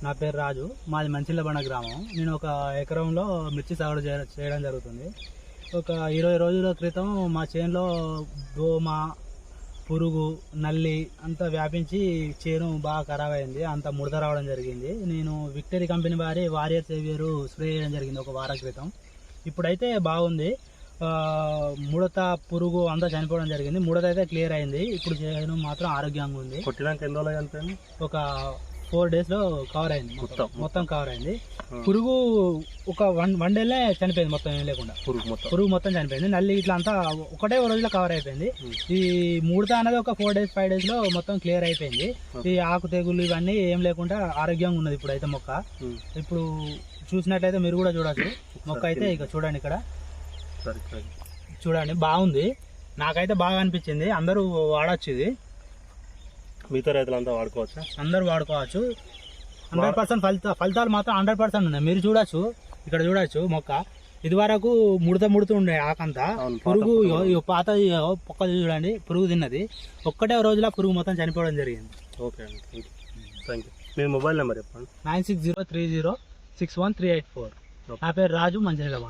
నా పేరు రాజు, మాది మంచిల్లబండ గ్రామం. నేను ఒక ఎకరంలో మిర్చి సాగు చేయడం జరుగుతుంది. ఒక 20 రోజుల క్రితం మా చేనులో దోమ, పురుగు, నల్లి అంతా వ్యాపించి చేను బాగా ఖరాబ్ అయింది. అంతా ముడత రావడం జరిగింది. నేను విక్టరీ కంపెనీ వారి వారియర్ సేవియర్ స్ప్రే చేయడం జరిగింది ఒక వారం క్రితం. ఇప్పుడైతే బాగుంది. ముడత, పురుగు అంతా చనిపోవడం జరిగింది. ముడత అయితే క్లియర్ అయింది. ఇప్పుడు చేను మాత్రం ఆరోగ్యంగా ఉంది. కొట్టినాక ఎన్ని రోజులు చనిపోయింది? ఒక 4 days లో కవర్ అయింది, మొత్తం కవర్ అయింది. పురుగు ఒక వన్ డేలే చనిపోయింది, మొత్తం ఏం లేకుండా పురుగు మొత్తం చనిపోయింది. నల్లి ఇట్లా అంతా ఒకటే రోజులో కవర్ అయిపోయింది. ఈ ముడత అనేది ఒక 4 days 5 days లో మొత్తం క్లియర్ అయిపోయింది. ఈ ఆకు తెగులు ఇవన్నీ ఏం లేకుండా ఆరోగ్యంగా ఉన్నది ఇప్పుడు అయితే మొక్క. ఇప్పుడు చూసినట్లయితే మీరు కూడా చూడొచ్చు మొక్క అయితే. ఇక చూడండి, ఇక్కడ చూడండి, బాగుంది. నాకైతే బాగా అనిపించింది. అందరూ వాడచ్చు ఇది. మిగతా రైతులంతా వాడుకోవచ్చు, అందరూ వాడుకోవచ్చు. 100% ఫలితాలు మాత్రం 100% ఉన్నాయి. మీరు చూడొచ్చు, ఇక్కడ చూడొచ్చు మొక్క. ఇది వరకు ముడత ఉండే ఆకంతా. పురుగు పాత పొక్క చూడండి, పురుగు తిన్నది. ఒక్కటే రోజులో పురుగు మొత్తం చనిపోవడం జరిగింది. ఓకే అండి, thank you. Me mobile number చెప్పండి. 9603061384. నా పేరు రాజు, మంచిర్యాల.